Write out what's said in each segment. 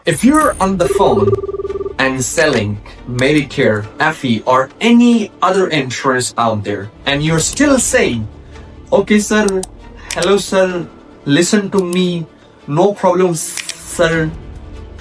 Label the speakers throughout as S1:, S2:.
S1: If you're on the phone and selling Medicare, FE, or any other insurance out there, and you're still saying, okay, sir, hello, sir, listen to me, no problem, sir,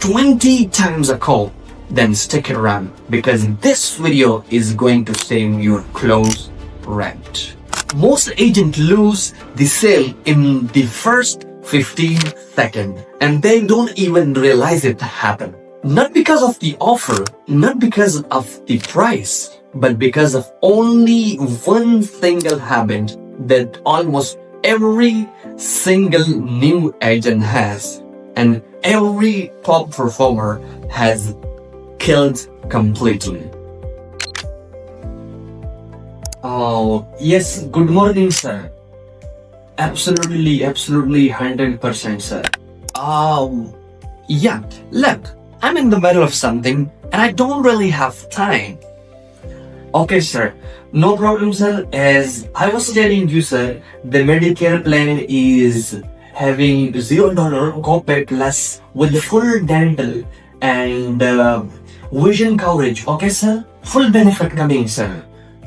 S1: 20 times a call, then stick around because this video is going to save your close rent. Most agents lose the sale in the first 15 seconds and they don't even realize it happened. Not because of the offer, not because of the price, but because of only one single habit that almost every single new agent has and every top performer has killed completely. Oh, yes, good morning, sir. Absolutely, 100%, sir. Yeah, look, I'm in the middle of something and I don't really have time. Okay, sir, no problem, sir. As I was telling you, sir, the Medicare plan is having $0 copay plus with the full dental and vision coverage. Okay, sir? Full benefit coming, sir.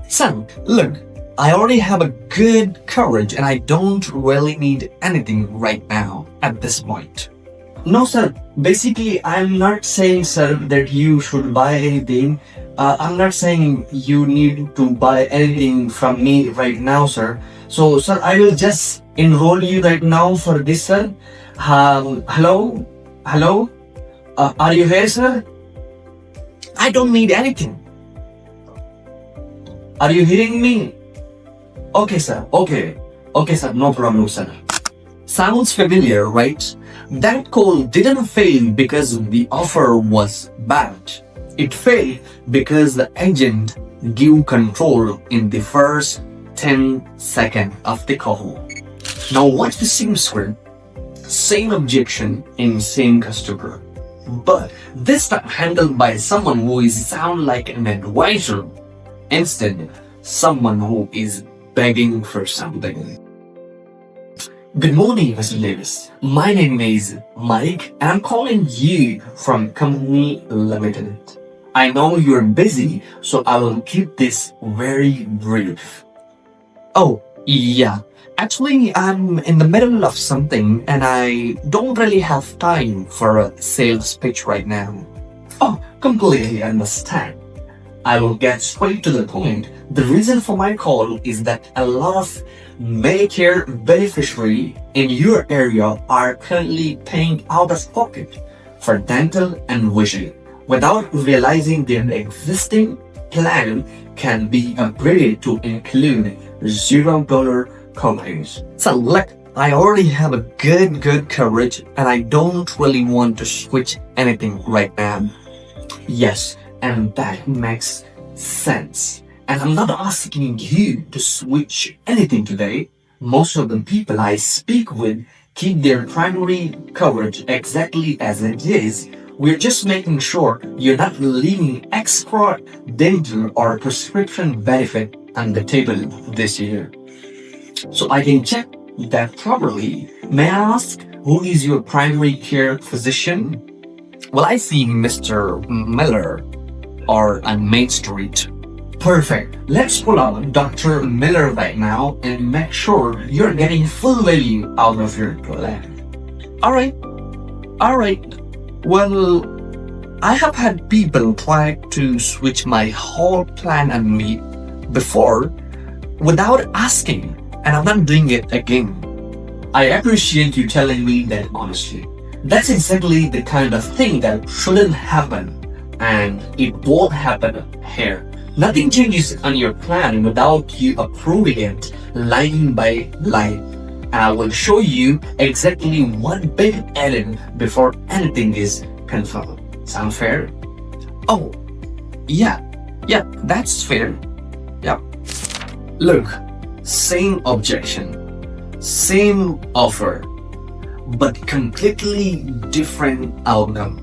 S1: Son, look, I already have a good coverage and I don't really need anything right now at this point. No, sir. Basically, I'm not saying, sir, that you should buy anything. I'm not saying you need to buy anything from me right now, sir. So, sir, I will just enroll you right now for this, sir. Hello? Are you here, sir? I don't need anything. Are you hearing me? Okay, sir. Okay, sir. No problem, sir. Sounds familiar, right? That call didn't fail because the offer was bad. It failed because the agent gave control in the first 10 seconds of the call. Now watch the same script, same objection in same customer, but this time handled by someone who is sound like an advisor instead someone who is begging for something. Good morning, Mr. Davis. My name is Mike and I'm calling you from Company Limited. I know you're busy, so I will keep this very brief. Oh, yeah. Actually, I'm in the middle of something and I don't really have time for a sales pitch right now. Oh, completely understand. I will get straight to the point. The reason for my call is that a lot of Medicare beneficiaries in your area are currently paying out of pocket for dental and vision without realizing their existing plan can be upgraded to include $0 copays. So look, I already have a good coverage and I don't really want to switch anything right now. Yes, and that makes sense. And I'm not asking you to switch anything today. Most of the people I speak with keep their primary coverage exactly as it is. We're just making sure you're not leaving extra dental or prescription benefit on the table this year. So I can check that properly. May I ask, who is your primary care physician? Well, I see Mr. Miller on Main Street. Perfect. Let's pull out Dr. Miller right now and make sure you're getting full value out of your plan. Alright. Well, I have had people try to switch my whole plan on me before without asking, and I'm not doing it again. I appreciate you telling me that honestly. That's exactly the kind of thing that shouldn't happen, and it won't happen here. Nothing changes on your plan without you approving it line by line. And I will show you exactly what bit added before anything is confirmed. Sound fair? Oh, yeah, that's fair. Yeah. Look, same objection, same offer, but completely different outcome.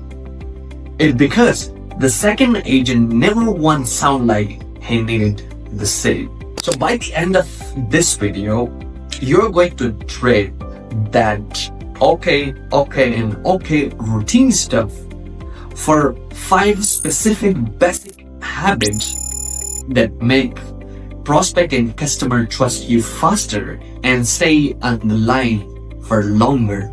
S1: It's because the second agent never once sound like he needed the same. So by the end of this video, you're going to trade that okay routine stuff for 5 specific basic habits that make prospect and customer trust you faster and stay on the line for longer.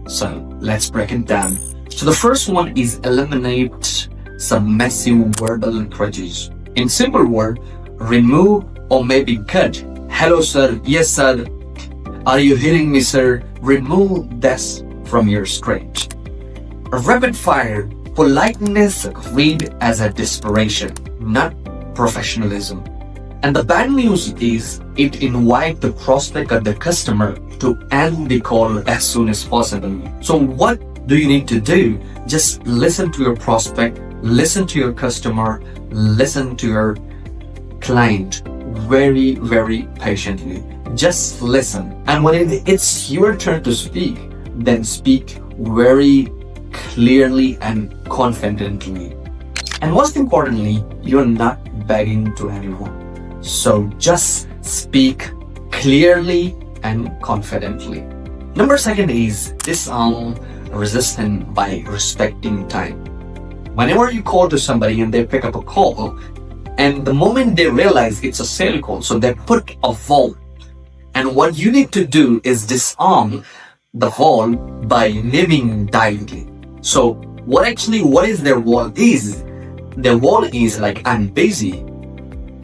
S1: So let's break it down. So the first one is eliminate submissive verbal crutches. In simple word, remove or maybe cut. Hello sir, yes sir, are you hearing me sir? Remove this from your script. Rapid fire, politeness read as a desperation, not professionalism. And the bad news is it invites the prospect or the customer to end the call as soon as possible. So what do you need to do? Just listen to your prospect, listen to your customer, listen to your client very, very patiently. Just listen. And when it's your turn to speak, then speak very clearly and confidently. And most importantly, you're not begging to anyone. So just speak clearly and confidently. Number 2 is disarm resistance by respecting time. Whenever you call to somebody and they pick up a call, and the moment they realize it's a sale call, so they put a wall. And what you need to do is disarm the wall by naming directly. So what is their wall is? Their wall is like, I'm busy.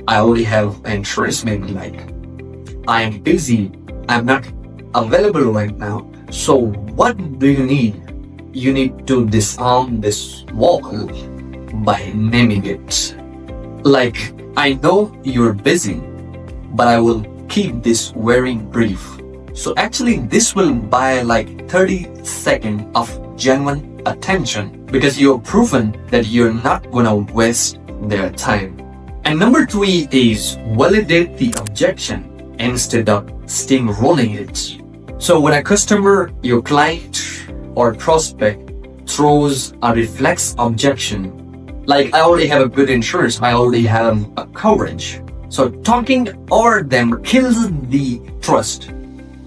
S1: I already have interest, maybe like, I am busy. I'm not available right now. So what do you need? You need to disarm this wall by naming it. Like, I know you're busy, but I will keep this very brief. So actually this will buy like 30 seconds of genuine attention because you've proven that you're not gonna waste their time. And number 3 is validate the objection instead of steamrolling it. So when a customer, your client or prospect throws a reflex objection, like I already have a good insurance, I already have a coverage. So talking over them kills the trust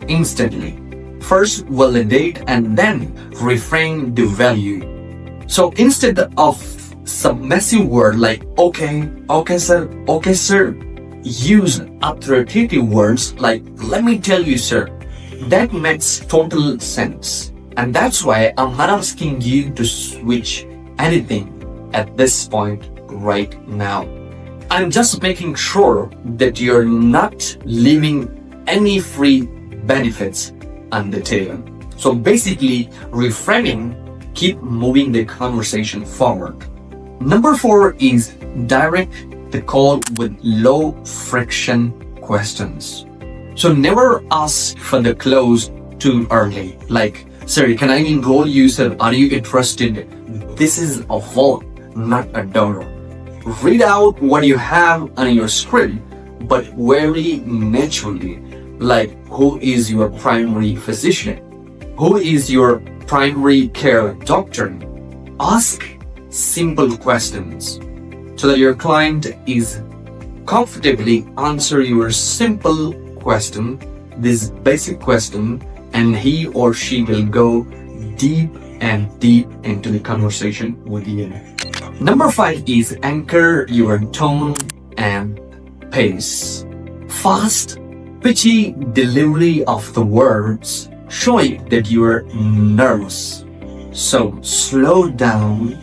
S1: instantly. First validate and then reframe the value. So instead of submissive word like okay sir, use authoritative words like let me tell you sir. That makes total sense. And that's why I'm not asking you to switch anything at this point right now. I'm just making sure that you're not leaving any free benefits on the table. So basically, reframing, keep moving the conversation forward. Number 4 is direct the call with low friction questions. So never ask for the close too early. Like, sir, can I enroll you, sir? Are you interested? This is a vote, not a donor. Read out what you have on your script, but very naturally. Like, who is your primary physician? Who is your primary care doctor? Ask simple questions so that your client is comfortably answer your simple question, this basic question, and he or she will go deep and deep into the conversation with you. Number 5 is anchor your tone and pace. Fast, pitchy delivery of the words showing that you are nervous. So slow down,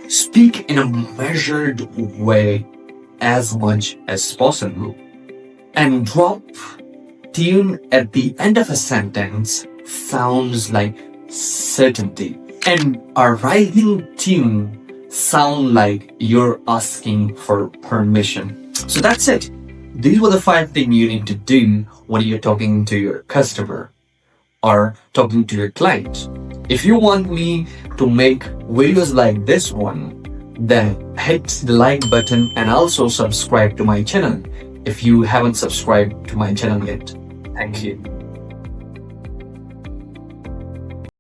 S1: speak in a measured way as much as possible, and drop tune at the end of a sentence sounds like certainty, and a rising tune sound like you're asking for permission. So that's it. These were the 5 things you need to do when you're talking to your customer or talking to your client. If you want me to make videos like this one, then hit the like button and also subscribe to my channel if you haven't subscribed to my channel yet. Thank you.